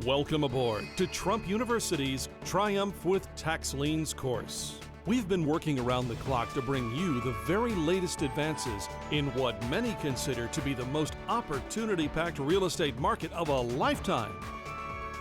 Welcome aboard to Trump University's Triumph with Tax Liens course. We've been working around the clock to bring you the very latest advances in what many consider to be the most opportunity-packed real estate market of a lifetime.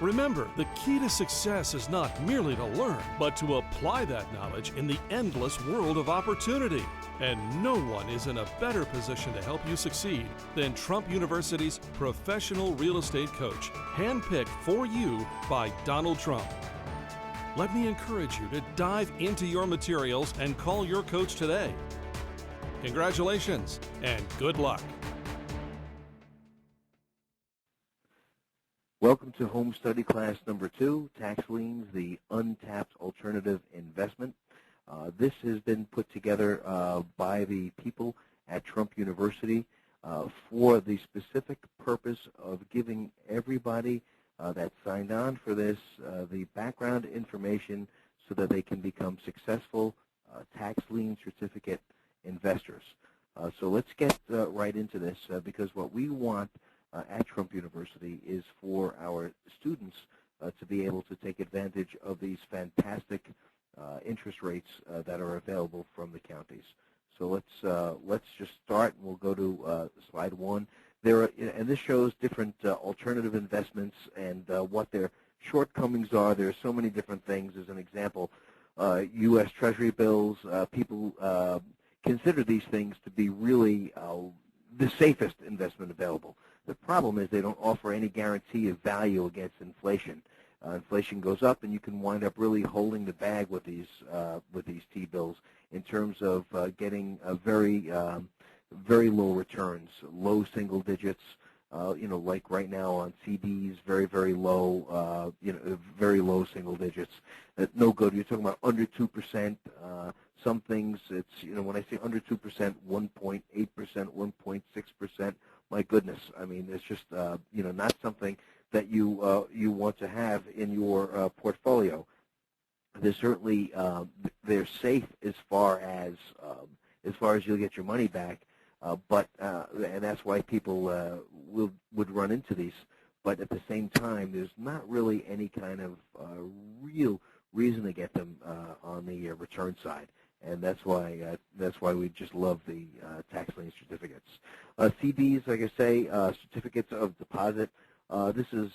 Remember, the key to success is not merely to learn, but to apply that knowledge in the endless world of opportunity. And no one is in a better position to help you succeed than Trump University's professional real estate coach, handpicked for you by Donald Trump. Let me encourage you to dive into your materials and call your coach today. Congratulations and good luck. Welcome to Home Study Class number 2, Tax Liens, the Untapped Alternative Investment. This has been put together by the people at Trump University for the specific purpose of giving everybody that signed on for this the background information so that they can become successful tax lien certificate investors. So let's get right into this because what we want at Trump University is for our students to be able to take advantage of these fantastic interest rates that are available from the counties. So let's just start, and we'll go to slide 1. There are, and this shows different alternative investments and what their shortcomings are. There are so many different things. As an example, U.S. Treasury bills. People consider these things to be really the safest investment available. The problem is they don't offer any guarantee of value against inflation. Inflation goes up, and you can wind up really holding the bag with these T-bills in terms of getting a very low returns, low single digits. Like right now on CDs, very low, very low single digits. No good. You're talking about under 2%. Some things, it's when I say under 2%, 1.8%, 1.6%. My goodness, I mean, it's just not something that you want to have in your portfolio. They're certainly they're safe as far as you'll get your money back, but and that's why people would run into these. But at the same time, there's not really any kind of real reason to get them on the return side. And that's why we just love the tax lien certificates. CDs, like I say, certificates of deposit. This has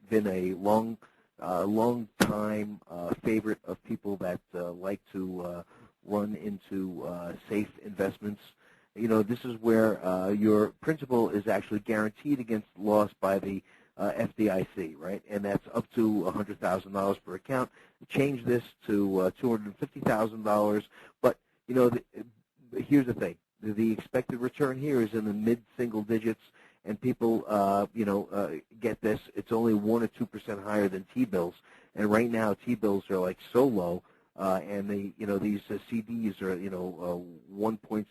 been a long time favorite of people that like to run into safe investments. This is where your principal is actually guaranteed against loss by the FDIC, right? And that's up to $100,000 per account. Change this to $250,000. But here's the thing: the expected return here is in the mid-single digits, and people get this. It's only 1 or 2% higher than T-bills, and right now T-bills are like so low, and these CDs are 1.62%,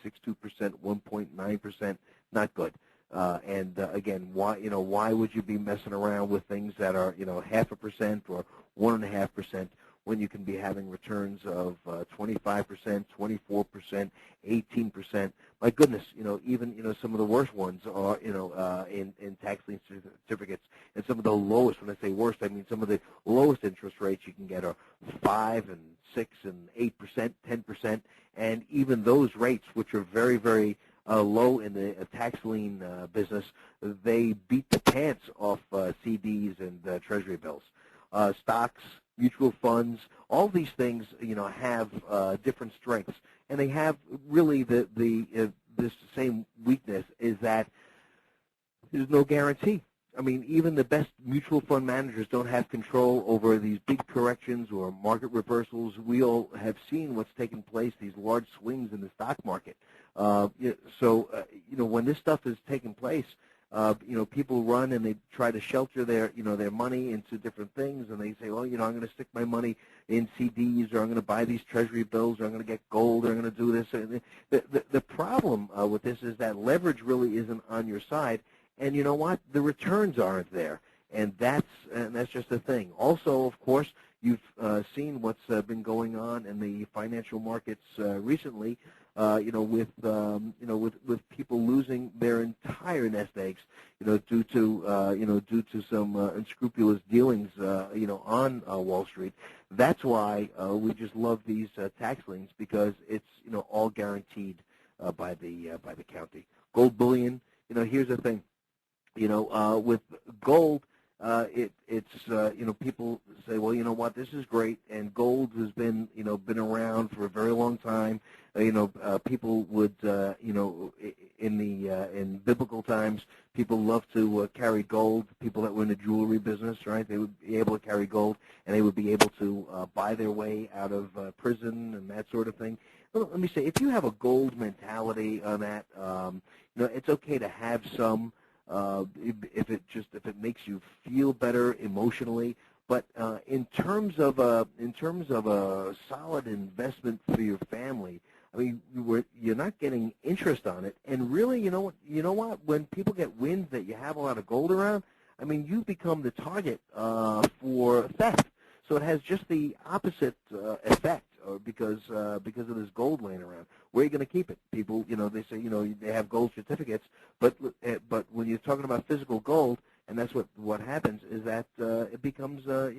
1.9%, not good. Again, why would you be messing around with things that are 0.5% or 1.5% when you can be having returns of 25%, 24%, 18%? My goodness, even some of the worst ones are in tax lien certificates, and some of the lowest. When I say worst, I mean some of the lowest interest rates you can get are 5 and 6 and 8%, 10%, and even those rates, which are very low in the tax lien business, they beat the pants off CDs and Treasury bills. Stocks, mutual funds, all these things, have different strengths, and they have really this same weakness, is that there's no guarantee. I mean, even the best mutual fund managers don't have control over these big corrections or market reversals. We all have seen what's taken place, these large swings in the stock market. When this stuff is taking place, people run and they try to shelter their money into different things, and they say, well, I'm going to stick my money in CDs, or I'm going to buy these Treasury bills, or I'm going to get gold, or I'm going to do this. The problem with this is that leverage really isn't on your side, and you know what? The returns aren't there, and that's just the thing. Also, of course, you've seen what's been going on in the financial markets recently. with people losing their entire nest eggs, due to some unscrupulous dealings, on Wall Street. That's why we just love these tax liens, because it's all guaranteed by the county. Gold bullion. Here's the thing. With gold, people say, well, you know what, this is great, and gold has been around for a very long time. People would, in biblical times, people loved to carry gold. People that were in the jewelry business, right? They would be able to carry gold, and they would be able to buy their way out of prison and that sort of thing. Let me say, if you have a gold mentality on that, it's okay to have some. If it makes you feel better emotionally, but in terms of a solid investment for your family, I mean, you're not getting interest on it, and really, you know what? When people get wind that you have a lot of gold around, I mean, you become the target for theft. So it has just the opposite effect, because of this gold laying around. Where are you going to keep it? People, they say, they have gold certificates, but when you're talking about physical gold, and that's what happens, is that it becomes a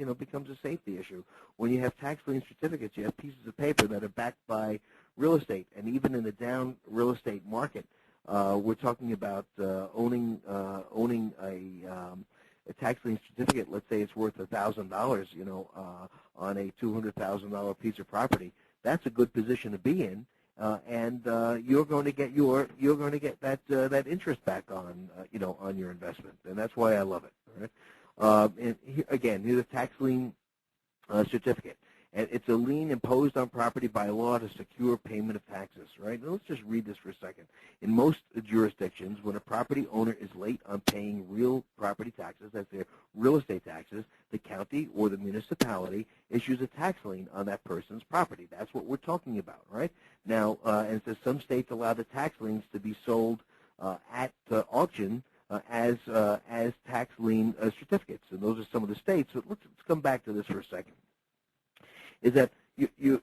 safety issue. When you have tax lien certificates, you have pieces of paper that are backed by real estate, and even in the down real estate market, we're talking about owning a tax lien certificate. Let's say it's worth $1,000, on a $200,000 piece of property. That's a good position to be in, and you're going to get that interest back on on your investment, and that's why I love it. Right? And here's a tax lien certificate. And it's a lien imposed on property by law to secure payment of taxes, right? Now, let's just read this for a second. In most jurisdictions, when a property owner is late on paying real property taxes, that's their real estate taxes, the county or the municipality issues a tax lien on that person's property. That's what we're talking about, right? Now, and it says some states allow the tax liens to be sold at auction as tax lien certificates, and those are some of the states. So let's come back to this for a second. Is that you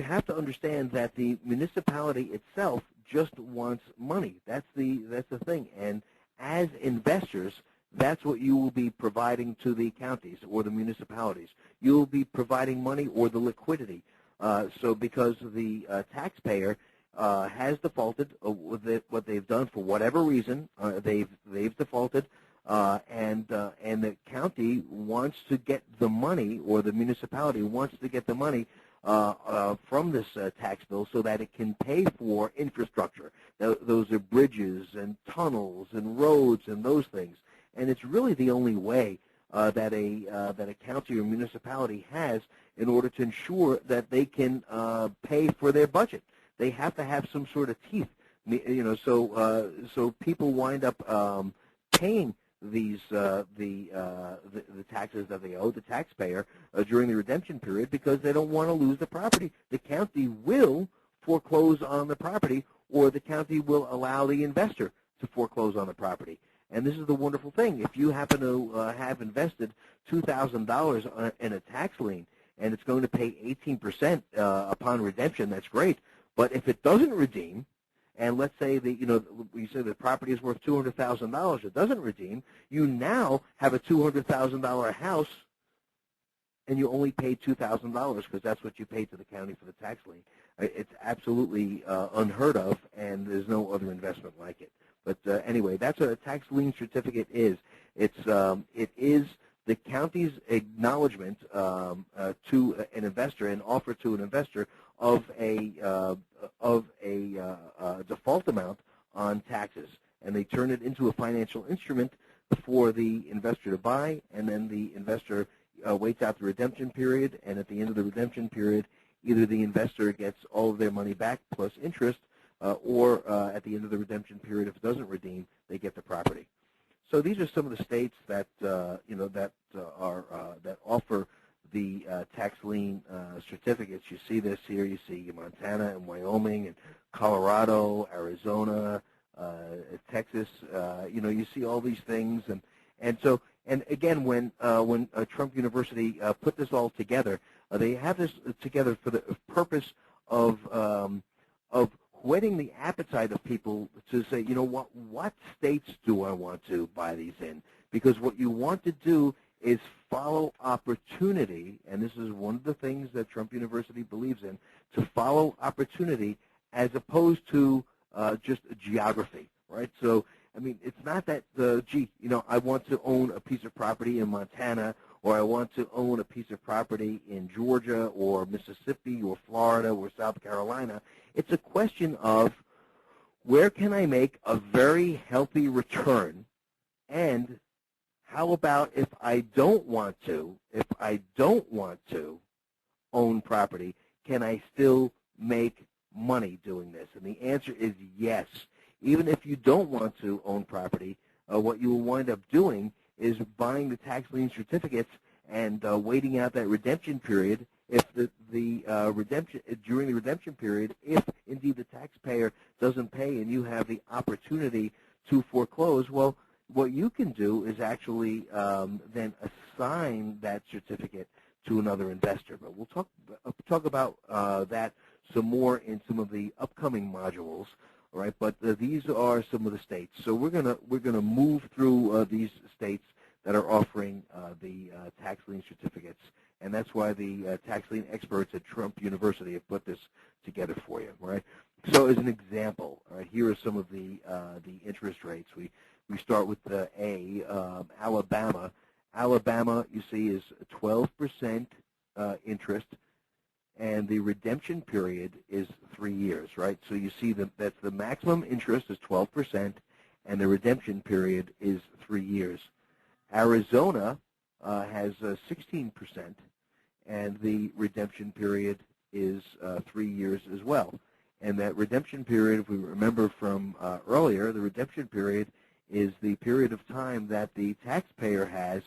have to understand that the municipality itself just wants money. That's the thing. And as investors, that's what you will be providing to the counties or the municipalities. You will be providing money or the liquidity. So because the taxpayer has defaulted with what they've done for whatever reason, they've defaulted. And the county wants to get the money, or the municipality wants to get the money from this tax bill so that it can pay for infrastructure. Now, those are bridges and tunnels and roads and those things. And it's really the only way that a county or municipality has in order to ensure that they can pay for their budget. They have to have some sort of teeth, so people wind up paying the taxes that they owe the taxpayer during the redemption period, because they don't want to lose the property. The county will foreclose on the property, or the county will allow the investor to foreclose on the property. And this is the wonderful thing. If you happen to have invested $2,000 in a tax lien, and it's going to pay 18% upon redemption, that's great. But if it doesn't redeem, and let's say that we say the property is worth $200,000, it doesn't redeem, you now have a $200,000 house, and you only paid $2,000 because that's what you paid to the county for the tax lien. It's absolutely unheard of, and there's no other investment like it. But anyway, that's what a tax lien certificate is. It is the county's acknowledgement to an investor, and offer to an investor of a default amount on taxes, and they turn it into a financial instrument for the investor to buy, and then the investor waits out the redemption period, and at the end of the redemption period, either the investor gets all of their money back plus interest, or at the end of the redemption period, if it doesn't redeem, they get the property. So these are some of the states that that offer the tax lien certificates. You see this here. You see Montana and Wyoming and Colorado, Arizona, Texas. You see all these things, and again, when Trump University put this all together, they have this together for the purpose of whetting the appetite of people to say, you know, what states do I want to buy these in? Because what you want to do is follow opportunity, and this is one of the things that Trump University believes in, to follow opportunity as opposed to just geography, right? So, I mean, it's not that, gee, you know, I want to own a piece of property in Montana, or I want to own a piece of property in Georgia or Mississippi or Florida or South Carolina. It's a question of where can I make a very healthy return, and how about if I don't want to own property, can I still make money doing this? And the answer is yes. Even if you don't want to own property, what you will wind up doing is buying the tax lien certificates and waiting out that redemption period. If during the redemption period, if indeed the taxpayer doesn't pay and you have the opportunity to foreclose, well, what you can do is actually then assign that certificate to another investor. But we'll talk about that some more in some of the upcoming modules. All right, but these are some of the states. So we're gonna move through these states that are offering the tax lien certificates, and that's why the tax lien experts at Trump University have put this together for you. Right. So as an example, here are some of the interest rates. We start with the Alabama. Alabama, you see, is 12% interest, and the redemption period is 3 years, right? So you see that's the maximum interest is 12%, and the redemption period is 3 years. Arizona has 16%, and the redemption period is 3 years as well. And that redemption period, if we remember from earlier, the redemption period is the period of time that the taxpayer has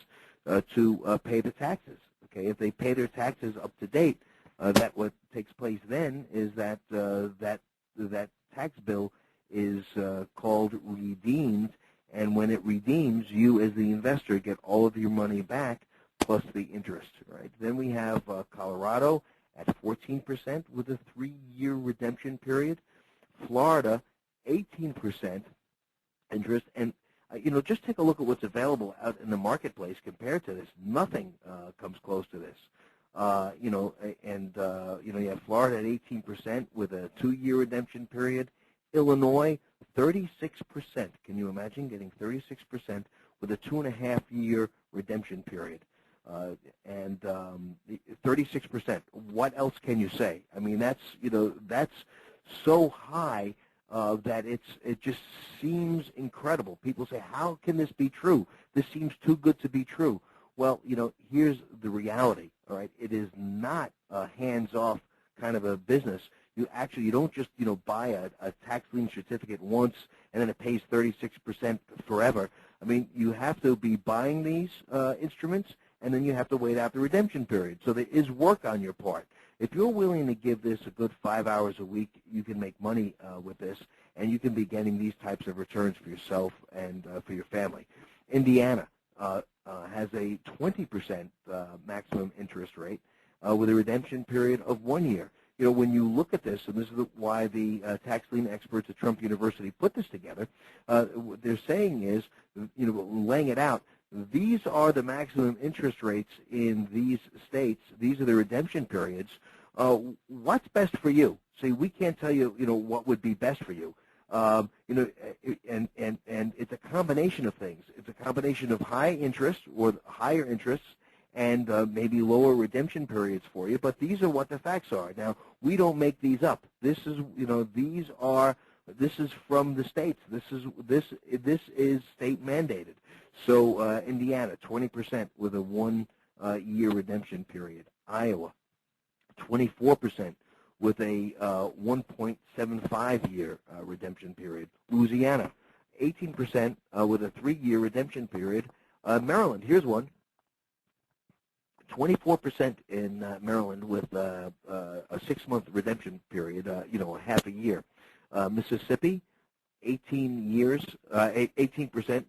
to pay the taxes. Okay, if they pay their taxes up to date, that what takes place then is that that tax bill is called redeemed, and when it redeems, you as the investor get all of your money back plus the interest. Right. Then we have Colorado at 14% with a 3-year redemption period. Florida, 18% interest, and you know, just take a look at what's available out in the marketplace compared to this. Nothing comes close to this. You know, and you know, you have Florida at 18% with a 2-year redemption period. Illinois, 36%. Can you imagine getting 36% with a 2.5-year redemption period? And 36%. What else can you say? I mean, that's, you know, that's so high that it just seems incredible. People say, how can this be true? This seems too good to be true. Well, you know, here's the reality. All right, it is not a hands-off kind of a business. You don't just, you know, buy a tax lien certificate once and then it pays 36% forever. I mean, you have to be buying these instruments, and then you have to wait out the redemption period. So there is work on your part. If you're willing to give this a good 5 hours a week, you can make money with this, and you can be getting these types of returns for yourself and for your family. Indiana has a 20% maximum interest rate with a redemption period of 1 year. You know, when you look at this, and this is why the tax lien experts at Trump University put this together, what they're saying is, you know, laying it out, these are the maximum interest rates in these states. These are the redemption periods. What's best for you? See, we can't tell you, you know, what would be best for you. You know, and it's a combination of things. It's a combination of high interest or higher interests and maybe lower redemption periods for you. But these are what the facts are. Now, we don't make these up. This is, you know, this is from the states. This is state mandated. So Indiana, 20% with a 1-year redemption period. Iowa, 24% with a 1.75-year redemption period. Louisiana, 18% with a 3-year redemption period. Maryland, here's one. 24% in Maryland with a 6-month redemption period, you know, half a year. Mississippi, 18%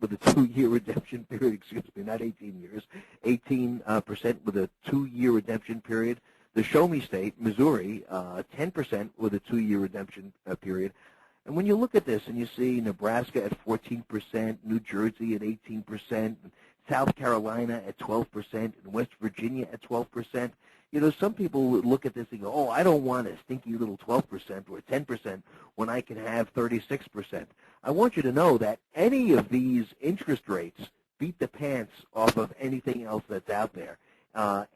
with a 2-year redemption period, excuse me, not 18 years, 18% with a 2-year redemption period. The Show Me State, Missouri, 10% with a 2-year redemption period. And when you look at this and you see Nebraska at 14%, New Jersey at 18%, South Carolina at 12%, and West Virginia at 12%, you know, some people would look at this and go, oh, I don't want a stinky little 12% or 10% when I can have 36%. I want you to know that any of these interest rates beat the pants off of anything else that's out there.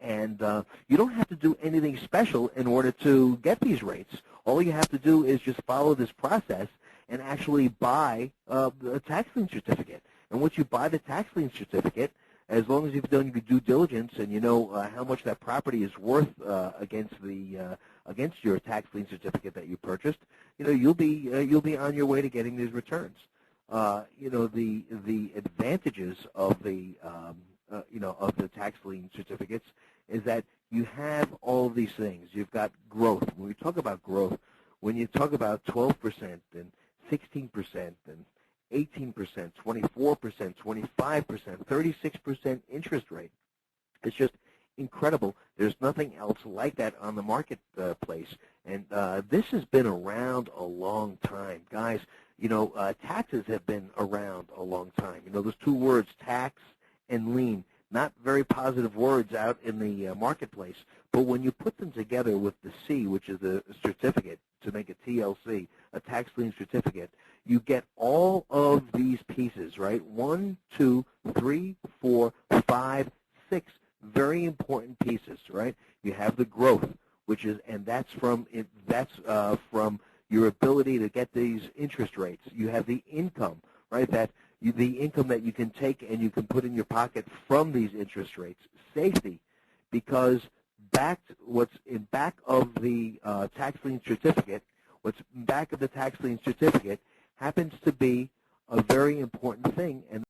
And you don't have to do anything special in order to get these rates. All you have to do is just follow this process and actually buy a tax lien certificate. And once you buy the tax lien certificate, as long as you've done your due diligence and you know how much that property is worth against your tax lien certificate that you purchased, you know you'll be on your way to getting these returns. You know, the advantages of the of the tax lien certificates is that you have all of these things. You've got growth. When we talk about growth, when you talk about 12% and 16% and 18%, 24%, 25%, 36% interest rate, it's just incredible. There's nothing else like that on the marketplace. And this has been around a long time. Guys, you know, taxes have been around a long time. You know, those two words, tax and lien, not very positive words out in the marketplace. But when you put them together with the C, which is a certificate, to make a TLC, a tax lien certificate, you get all of these pieces, right? 1, 2, 3, 4, 5, 6 very important pieces, right? You have the growth, which is, and that's from your ability to get these interest rates. You have the income, right? The income that you can take and you can put in your pocket from these interest rates. Safety, because what's in back of the tax lien certificate, what's in back of the tax lien certificate happens to be a very important thing, and